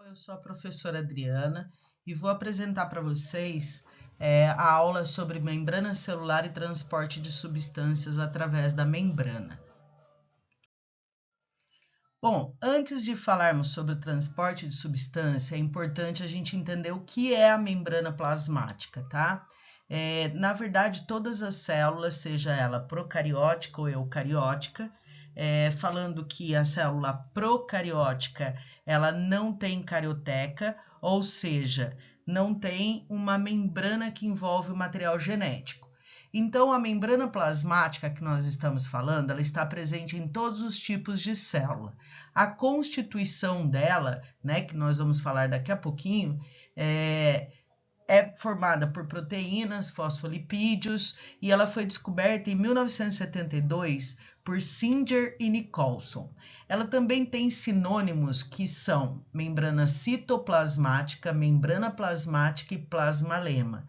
Eu sou a professora Adriana e vou apresentar para vocês a aula sobre membrana celular e transporte de substâncias através da membrana. Bom, antes de falarmos sobre o transporte de substância, é importante a gente entender o que é a membrana plasmática, tá? Na verdade, todas as células, seja ela procariótica ou eucariótica, falando que a célula procariótica ela não tem carioteca, ou seja, não tem uma membrana que envolve o material genético. Então, a membrana plasmática que nós estamos falando, ela está presente em todos os tipos de célula. A constituição dela, né, que nós vamos falar daqui a pouquinho, é formada por proteínas, fosfolipídios, e ela foi descoberta em 1972 por Singer e Nicholson. Ela também tem sinônimos que são membrana citoplasmática, membrana plasmática e plasmalema.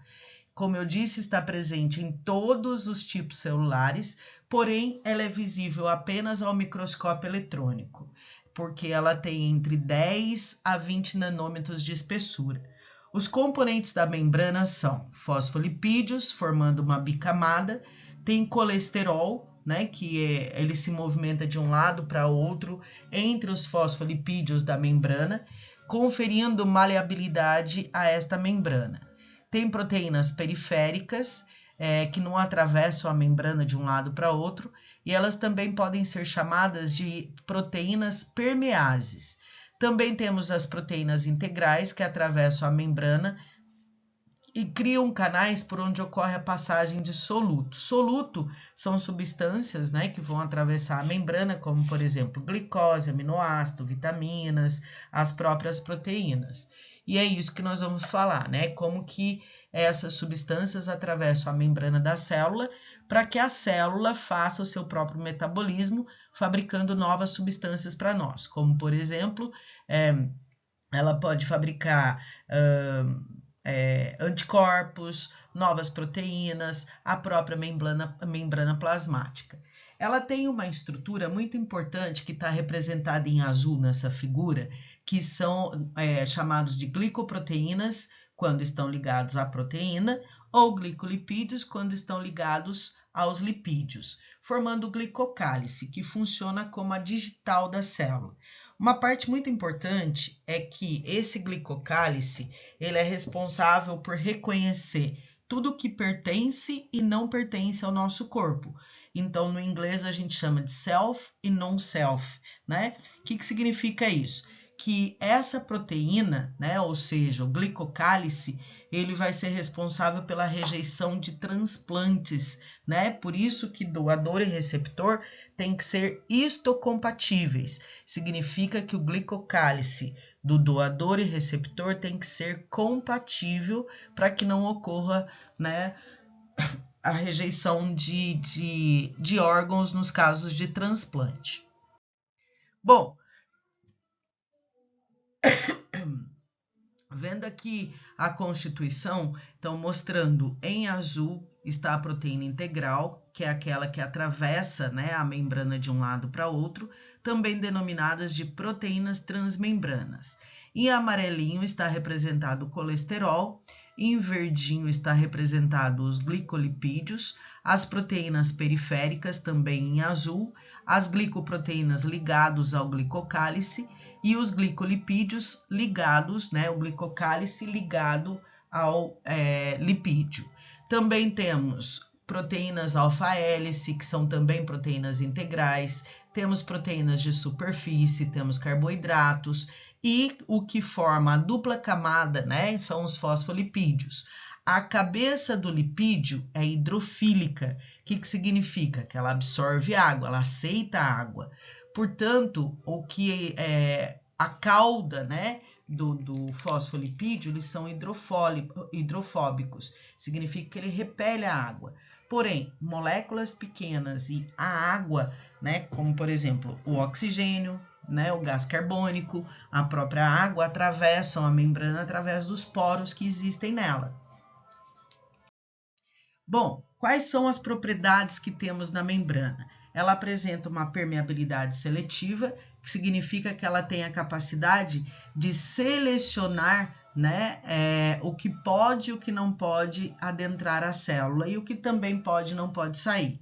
Como eu disse, está presente em todos os tipos celulares, porém ela é visível apenas ao microscópio eletrônico, porque ela tem entre 10 a 20 nanômetros de espessura. Os componentes da membrana são fosfolipídios, formando uma bicamada, tem colesterol, né, que ele se movimenta de um lado para outro entre os fosfolipídios da membrana, conferindo maleabilidade a esta membrana. Tem proteínas periféricas, que não atravessam a membrana de um lado para outro, e elas também podem ser chamadas de proteínas permeases. Também temos as proteínas integrais, que atravessam a membrana e criam canais por onde ocorre a passagem de soluto. Soluto são substâncias, né, que vão atravessar a membrana, como, por exemplo, glicose, aminoácido, vitaminas, as próprias proteínas. E é isso que nós vamos falar, né? Como que essas substâncias atravessam a membrana da célula para que a célula faça o seu próprio metabolismo, fabricando novas substâncias para nós, como, por exemplo, ela pode fabricar anticorpos, novas proteínas, a própria membrana plasmática. Ela tem uma estrutura muito importante que está representada em azul nessa figura, que são chamados de glicoproteínas quando estão ligados à proteína, ou glicolipídios quando estão ligados aos lipídios, formando o glicocálice, que funciona como a digital da célula. Uma parte muito importante é que esse glicocálice ele é responsável por reconhecer tudo que pertence e não pertence ao nosso corpo. Então, no inglês, a gente chama de self e non-self, né? O que significa isso? Que essa proteína, né, ou seja, o glicocálice, ele vai ser responsável pela rejeição de transplantes, né? Por isso que doador e receptor tem que ser histocompatíveis. Significa que o glicocálice do doador e receptor tem que ser compatível para que não ocorra, né, a rejeição de órgãos nos casos de transplante. Bom, vendo aqui a constituição, então mostrando em azul está a proteína integral, que é aquela que atravessa, né, a membrana de um lado para outro, também denominadas de proteínas transmembranas. Em amarelinho está representado o colesterol, em verdinho está representado os glicolipídios, as proteínas periféricas também em azul, as glicoproteínas ligados ao glicocálice e os glicolipídios ligados, né, o glicocálice ligado ao lipídio. Também temos proteínas alfa-hélice, que são também proteínas integrais, temos proteínas de superfície, temos carboidratos e o que forma a dupla camada, né, são os fosfolipídios. A cabeça do lipídio é hidrofílica. O que significa? Que ela absorve água, ela aceita a água. Portanto, o que a cauda, né, do fosfolipídio, eles são hidrofóbicos. Significa que ele repele a água. Porém, moléculas pequenas e a água, né, como por exemplo o oxigênio, né, o gás carbônico, a própria água, atravessam a membrana através dos poros que existem nela. Bom, quais são as propriedades que temos na membrana? Ela apresenta uma permeabilidade seletiva, que significa que ela tem a capacidade de selecionar, né, o que pode e o que não pode adentrar a célula e o que também pode e não pode sair.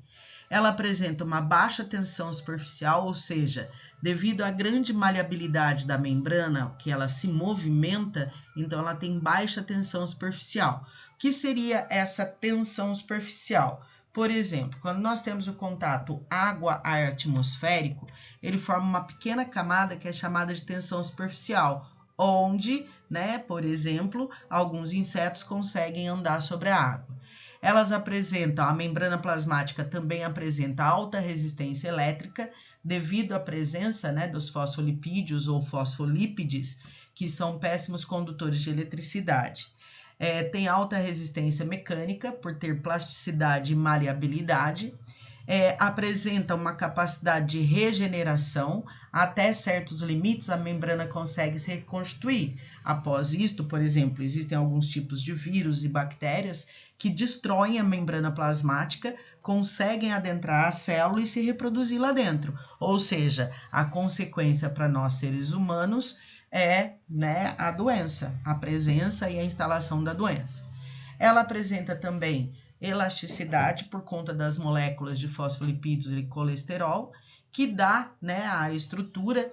Ela apresenta uma baixa tensão superficial, ou seja, devido à grande maleabilidade da membrana, que ela se movimenta, então ela tem baixa tensão superficial. O que seria essa tensão superficial? Por exemplo, quando nós temos o contato água-ar atmosférico, ele forma uma pequena camada que é chamada de tensão superficial, onde, né, por exemplo, alguns insetos conseguem andar sobre a água. Elas apresentam, a membrana plasmática também apresenta alta resistência elétrica devido à presença, né, dos fosfolipídios ou fosfolípides, que são péssimos condutores de eletricidade. Tem alta resistência mecânica por ter plasticidade e maleabilidade. Apresenta uma capacidade de regeneração, até certos limites a membrana consegue se reconstituir. Após isto, por exemplo, existem alguns tipos de vírus e bactérias que destroem a membrana plasmática, conseguem adentrar a célula e se reproduzir lá dentro. Ou seja, a consequência para nós seres humanos é, né, a doença, a presença e a instalação da doença. Ela apresenta também elasticidade por conta das moléculas de fosfolipídios e colesterol, que dá, né, à estrutura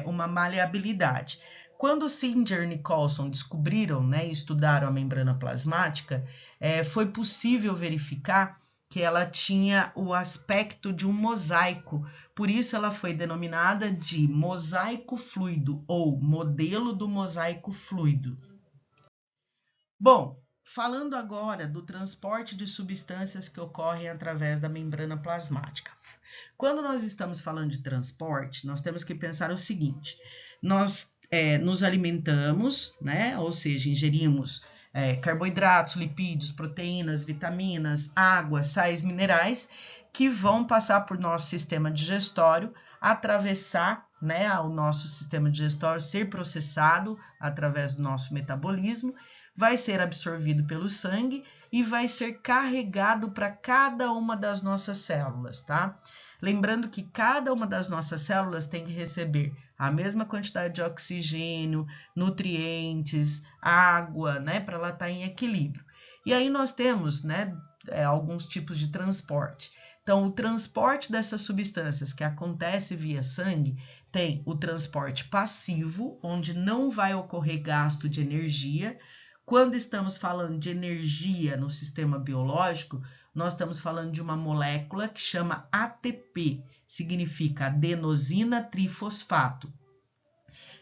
uma maleabilidade. Quando Singer e Nicholson descobriram, né, e estudaram a membrana plasmática, foi possível verificar que ela tinha o aspecto de um mosaico, por isso ela foi denominada de mosaico fluido ou modelo do mosaico fluido. Bom, falando agora do transporte de substâncias que ocorrem através da membrana plasmática. Quando nós estamos falando de transporte, nós temos que pensar o seguinte: nós nos alimentamos, né? Ou seja, ingerimos carboidratos, lipídios, proteínas, vitaminas, água, sais minerais, que vão passar por nosso sistema digestório, atravessar, né, o nosso sistema digestório, ser processado através do nosso metabolismo, vai ser absorvido pelo sangue e vai ser carregado para cada uma das nossas células, tá? Lembrando que cada uma das nossas células tem que receber a mesma quantidade de oxigênio, nutrientes, água, né, para ela estar em equilíbrio. E aí nós temos, né, alguns tipos de transporte. Então, o transporte dessas substâncias que acontece via sangue tem o transporte passivo, onde não vai ocorrer gasto de energia. Quando estamos falando de energia no sistema biológico, nós estamos falando de uma molécula que chama ATP, significa adenosina trifosfato.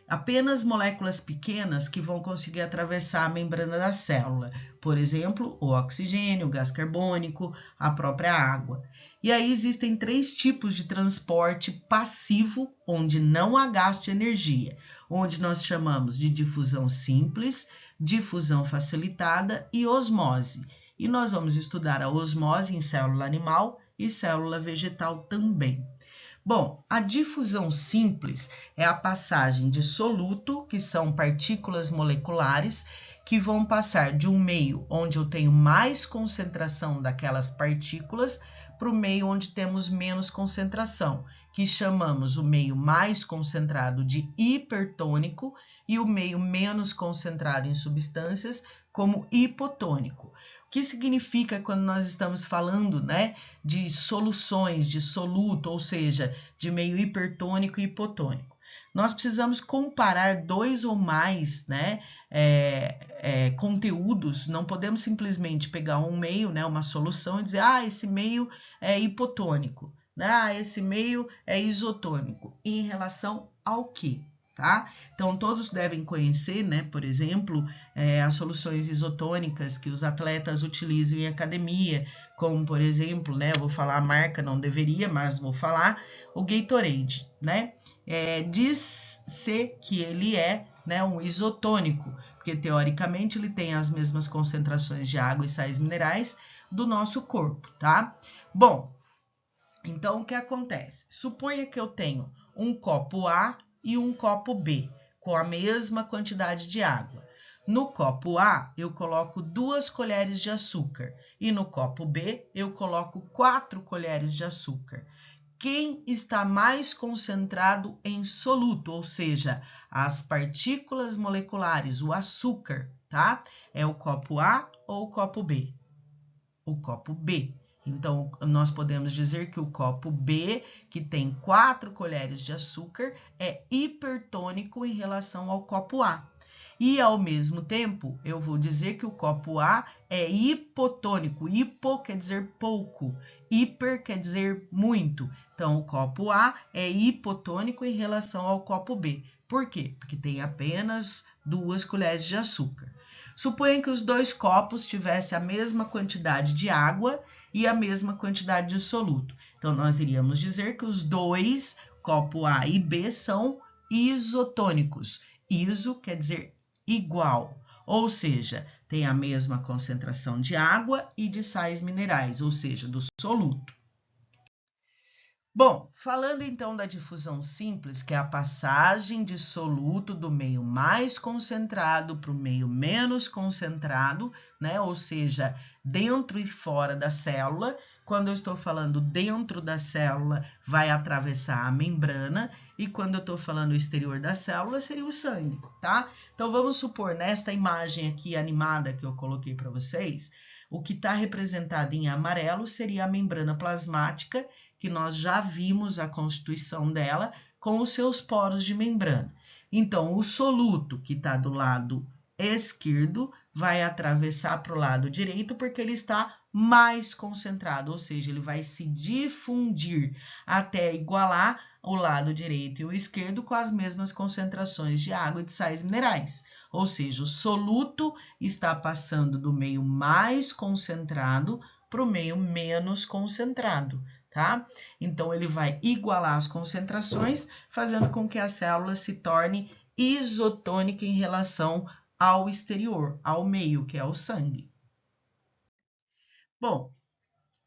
Apenas moléculas pequenas que vão conseguir atravessar a membrana da célula, por exemplo, o oxigênio, o gás carbônico, a própria água. E aí existem 3 tipos de transporte passivo, onde não há gasto de energia, onde nós chamamos de difusão simples, difusão facilitada e osmose. E nós vamos estudar a osmose em célula animal e célula vegetal também. Bom, a difusão simples é a passagem de soluto, que são partículas moleculares, que vão passar de um meio onde eu tenho mais concentração daquelas partículas para o meio onde temos menos concentração, que chamamos o meio mais concentrado de hipertônico e o meio menos concentrado em substâncias como hipotônico. O que significa quando nós estamos falando, né, de soluções, de soluto, ou seja, de meio hipertônico e hipotônico? Nós precisamos comparar 2 ou mais, né, conteúdos, não podemos simplesmente pegar um meio, né, uma solução e dizer, esse meio é hipotônico, né, esse meio é isotônico. Em relação ao quê? Tá? Então, todos devem conhecer, né, por exemplo, as soluções isotônicas que os atletas utilizam em academia, como, por exemplo, né, eu vou falar a marca, não deveria, mas vou falar, o Gatorade, né? Diz-se que ele é, né, um isotônico, porque teoricamente ele tem as mesmas concentrações de água e sais minerais do nosso corpo, tá? Bom, então o que acontece? Suponha que eu tenho um copo A e um copo B, com a mesma quantidade de água. No copo A, eu coloco 2 colheres de açúcar e no copo B, eu coloco 4 colheres de açúcar. quem está mais concentrado em soluto, ou seja, as partículas moleculares, o açúcar, tá? É o copo A ou o copo B? O copo B. Então, nós podemos dizer que o copo B, que tem 4 colheres de açúcar, é hipertônico em relação ao copo A. E, ao mesmo tempo, eu vou dizer que o copo A é hipotônico. Hipo quer dizer pouco, hiper quer dizer muito. Então, o copo A é hipotônico em relação ao copo B. Por quê? Porque tem apenas 2 colheres de açúcar. Suponha que os 2 copos tivessem a mesma quantidade de água e a mesma quantidade de soluto. Então, nós iríamos dizer que os 2, copo A e B, são isotônicos. Iso quer dizer igual, ou seja, tem a mesma concentração de água e de sais minerais, ou seja, do soluto. Bom, falando então da difusão simples, que é a passagem de soluto do meio mais concentrado para o meio menos concentrado, né? Ou seja, dentro e fora da célula. Quando eu estou falando dentro da célula, vai atravessar a membrana, e quando eu estou falando exterior da célula, seria o sangue, tá? Então, vamos supor, nesta imagem aqui animada que eu coloquei para vocês, o que está representado em amarelo seria a membrana plasmática, que nós já vimos a constituição dela com os seus poros de membrana. Então, o soluto que está do lado esquerdo vai atravessar para o lado direito porque ele está mais concentrado, ou seja, ele vai se difundir até igualar o lado direito e o esquerdo com as mesmas concentrações de água e de sais minerais. Ou seja, o soluto está passando do meio mais concentrado para o meio menos concentrado, tá? Então, ele vai igualar as concentrações, fazendo com que a célula se torne isotônica em relação ao exterior, ao meio, que é o sangue. Bom,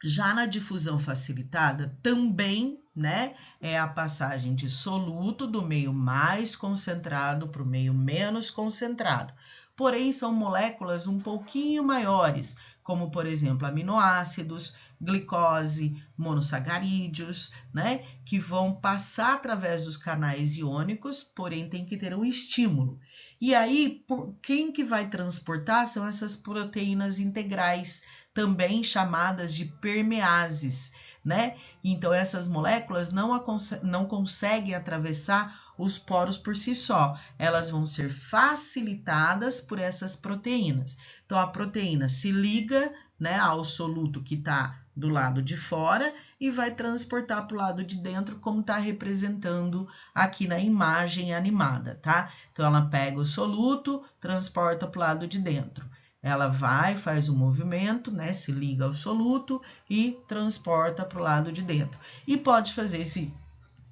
já na difusão facilitada, também, né, é a passagem de soluto do meio mais concentrado para o meio menos concentrado. Porém, são moléculas um pouquinho maiores, como, por exemplo, aminoácidos, glicose, monossacarídeos, né, que vão passar através dos canais iônicos, porém tem que ter um estímulo. E aí, quem que vai transportar são essas proteínas integrais, também chamadas de permeases, né? Então, essas moléculas não conseguem atravessar os poros por si só, elas vão ser facilitadas por essas proteínas. Então, a proteína se liga, né, ao soluto que está do lado de fora e vai transportar para o lado de dentro, como está representando aqui na imagem animada, tá? Então, ela pega o soluto, transporta para o lado de dentro. Ela vai, faz um movimento, né? Se liga ao soluto e transporta para o lado de dentro. E pode fazer esse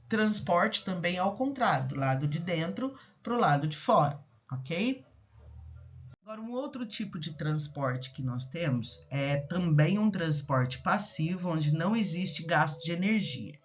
transporte também ao contrário, do lado de dentro para o lado de fora, ok? Agora, um outro tipo de transporte que nós temos é também um transporte passivo, onde não existe gasto de energia,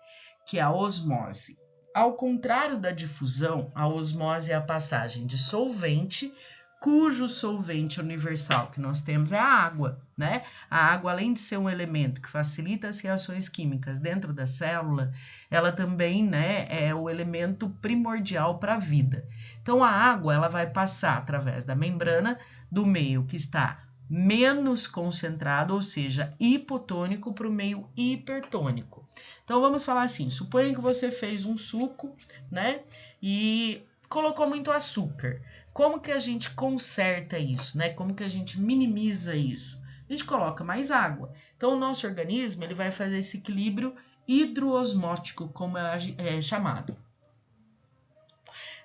que é a osmose. Ao contrário da difusão, a osmose é a passagem de solvente, cujo solvente universal que nós temos é a água, né? A água, além de ser um elemento que facilita as reações químicas dentro da célula, ela também, né, é o elemento primordial para a vida. Então, a água, ela vai passar através da membrana do meio que está menos concentrado, ou seja, hipotônico, para o meio hipertônico. Então, vamos falar assim, suponha que você fez um suco, né, e colocou muito açúcar. Como que a gente conserta isso, né? Como que a gente minimiza isso? A gente coloca mais água. Então, o nosso organismo, ele vai fazer esse equilíbrio hidroosmótico, como é chamado.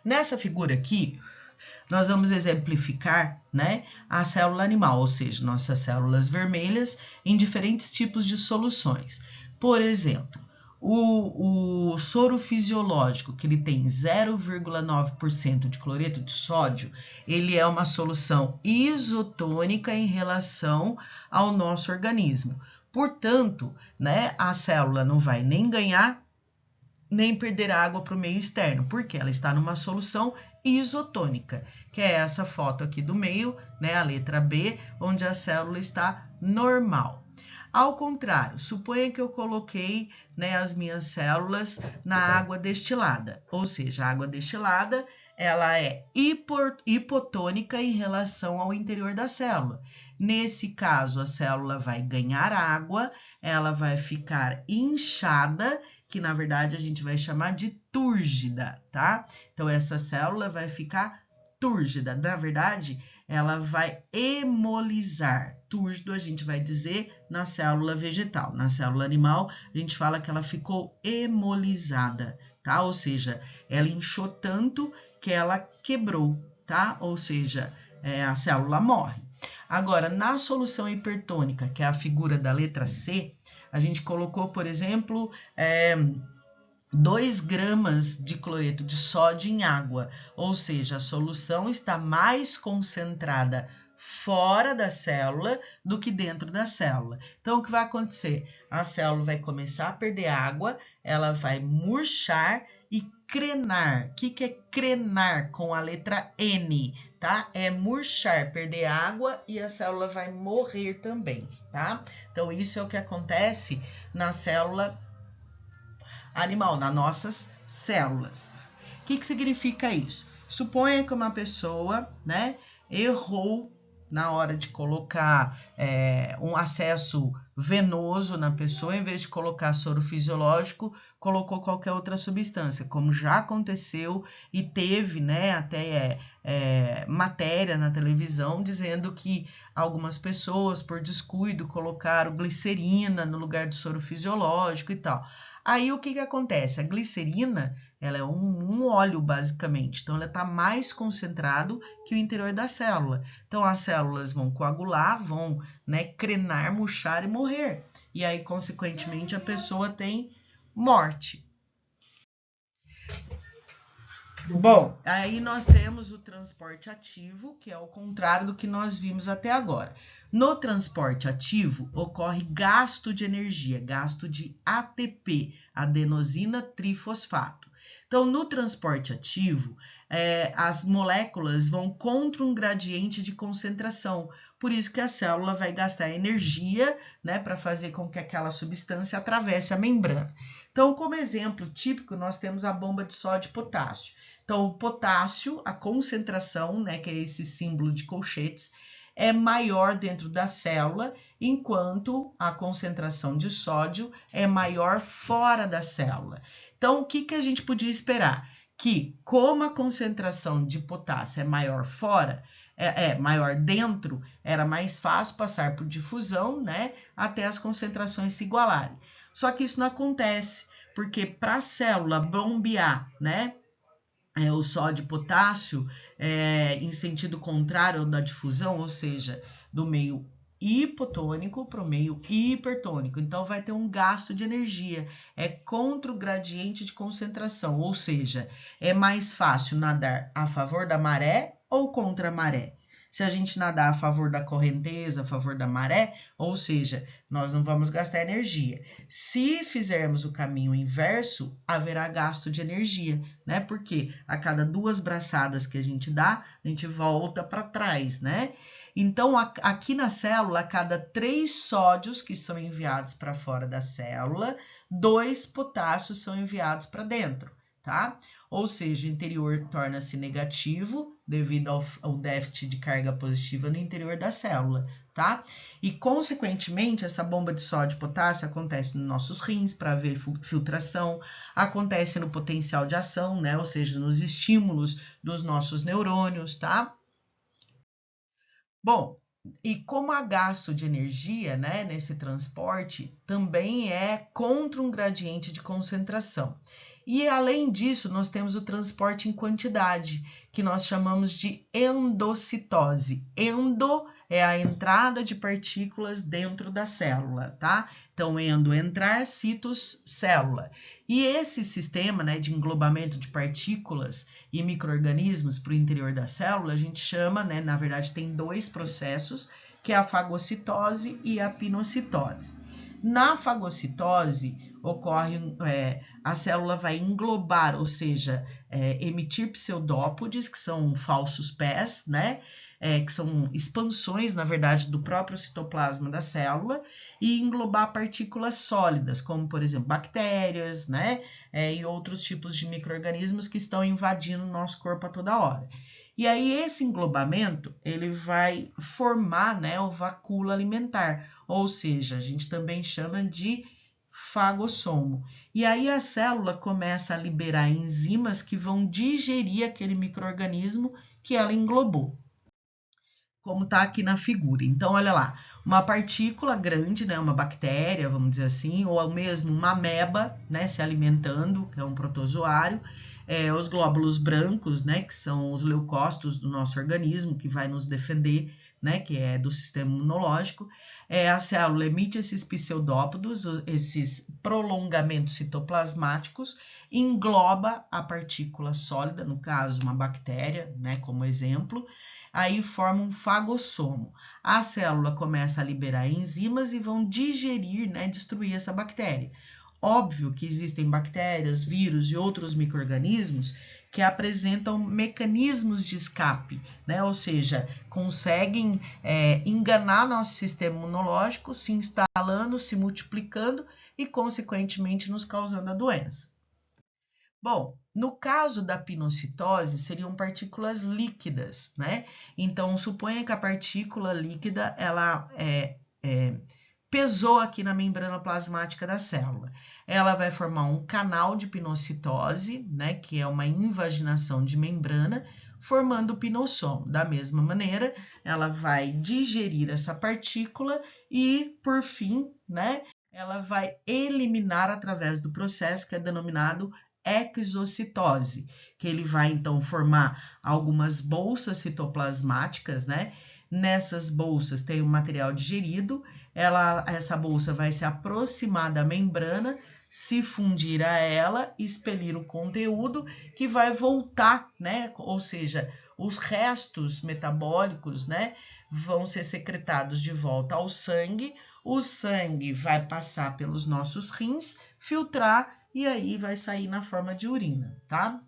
Nessa figura aqui, nós vamos exemplificar, né, a célula animal, ou seja, nossas células vermelhas em diferentes tipos de soluções. Por exemplo, o soro fisiológico, que ele tem 0,9% de cloreto de sódio, ele é uma solução isotônica em relação ao nosso organismo. Portanto, né, a célula não vai nem ganhar, nem perder água para o meio externo, porque ela está numa solução isotônica, que é essa foto aqui do meio, né, a letra B, onde a célula está normal. Ao contrário, suponha que eu coloquei, né, as minhas células na água destilada, ou seja, a água destilada ela é hipotônica em relação ao interior da célula. Nesse caso, a célula vai ganhar água, ela vai ficar inchada, que na verdade a gente vai chamar de túrgida, tá? Então, essa célula vai ficar túrgida. Na verdade, ela vai hemolizar. Túrgido a gente vai dizer na célula vegetal. Na célula animal, a gente fala que ela ficou hemolizada, tá? Ou seja, ela inchou tanto que ela quebrou, tá? Ou seja, a célula morre. Agora, na solução hipertônica, que é a figura da letra C, a gente colocou, por exemplo, 2 gramas de cloreto de sódio em água, ou seja, a solução está mais concentrada fora da célula do que dentro da célula. Então, o que vai acontecer? A célula vai começar a perder água, ela vai murchar e crenar. O que é crenar com a letra N, tá? É murchar, perder água e a célula vai morrer também, tá? Então, isso é o que acontece na célula animal, nas nossas células. O que significa isso? Suponha que uma pessoa, né, errou na hora de colocar um acesso venoso na pessoa, em vez de colocar soro fisiológico, colocou qualquer outra substância, como já aconteceu e teve, né, até matéria na televisão dizendo que algumas pessoas, por descuido, colocaram glicerina no lugar do soro fisiológico e tal. Aí, o que acontece? A glicerina, ela é um óleo, basicamente. Então, ela está mais concentrado que o interior da célula. Então, as células vão coagular, vão, né, crenar, murchar e morrer. E aí, consequentemente, a pessoa tem morte. Bom, aí nós temos o transporte ativo, que é o contrário do que nós vimos até agora. No transporte ativo, ocorre gasto de energia, gasto de ATP, adenosina trifosfato. Então, no transporte ativo, as moléculas vão contra um gradiente de concentração, por isso que a célula vai gastar energia, né, para fazer com que aquela substância atravesse a membrana. Então, como exemplo típico, nós temos a bomba de sódio e potássio. Então, o potássio, a concentração, né, que é esse símbolo de colchetes, é maior dentro da célula, enquanto a concentração de sódio é maior fora da célula. Então, o que a gente podia esperar? Que, como a concentração de potássio é maior fora, maior dentro, era mais fácil passar por difusão, né, até as concentrações se igualarem. Só que isso não acontece, porque para a célula bombear, né, o sódio e potássio em sentido contrário ao da difusão, ou seja, do meio hipotônico para o meio hipertônico. Então, vai ter um gasto de energia, é contra o gradiente de concentração, ou seja, é mais fácil nadar a favor da maré ou contra a maré. Se a gente nadar a favor da correnteza, a favor da maré, ou seja, nós não vamos gastar energia. Se fizermos o caminho inverso, haverá gasto de energia, né? Porque a cada 2 braçadas que a gente dá, a gente volta para trás, né? Então, aqui na célula, a cada 3 sódios que são enviados para fora da célula, 2 potássios são enviados para dentro, tá? Ou seja, o interior torna-se negativo devido ao déficit de carga positiva no interior da célula, tá? E, consequentemente, essa bomba de sódio e potássio acontece nos nossos rins para haver filtração, acontece no potencial de ação, né? Ou seja, nos estímulos dos nossos neurônios, tá? Bom, e como há gasto de energia, né, nesse transporte, também é contra um gradiente de concentração. E, além disso, nós temos o transporte em quantidade, que nós chamamos de endocitose. Endo é a entrada de partículas dentro da célula, tá? Então, endo, entrar, citos, célula. E esse sistema, né, de englobamento de partículas e micro-organismos para o interior da célula, a gente chama, né, na verdade, tem 2 processos, que é a fagocitose e a pinocitose. Na fagocitose, a célula vai englobar, ou seja, emitir pseudópodes, que são falsos pés, né? Que são expansões, na verdade, do próprio citoplasma da célula, e englobar partículas sólidas, como, por exemplo, bactérias, né? E outros tipos de micro-organismos que estão invadindo o nosso corpo a toda hora. E aí, esse englobamento, ele vai formar, né, o vacúolo alimentar, ou seja, a gente também chama de fagossomo. E aí a célula começa a liberar enzimas que vão digerir aquele micro-organismo que ela englobou, como está aqui na figura. Então, olha lá, uma partícula grande, né, uma bactéria, vamos dizer assim, ou mesmo uma ameba, né, se alimentando, que é um protozoário, os glóbulos brancos, né, que são os leucócitos do nosso organismo, que vai nos defender, né, que é do sistema imunológico. A célula emite esses pseudópodos, esses prolongamentos citoplasmáticos, engloba a partícula sólida, no caso, uma bactéria, né, como exemplo, aí forma um fagossomo. A célula começa a liberar enzimas e vão digerir, né, destruir essa bactéria. Óbvio que existem bactérias, vírus e outros micro-organismos que apresentam mecanismos de escape, né? Ou seja, conseguem enganar nosso sistema imunológico, se instalando, se multiplicando e, consequentemente, nos causando a doença. Bom, no caso da pinocitose, seriam partículas líquidas, né? Então, suponha que a partícula líquida, ela pesou aqui na membrana plasmática da célula. Ela vai formar um canal de pinocitose, né, que é uma invaginação de membrana, formando o pinossomo. Da mesma maneira, ela vai digerir essa partícula e, por fim, né, ela vai eliminar através do processo que é denominado exocitose, que ele vai então formar algumas bolsas citoplasmáticas, né? Nessas bolsas tem o material digerido, essa bolsa vai se aproximar da membrana, se fundir a ela, expelir o conteúdo que vai voltar, né? Ou seja, os restos metabólicos, né, vão ser secretados de volta ao sangue, o sangue vai passar pelos nossos rins, filtrar e aí vai sair na forma de urina, tá?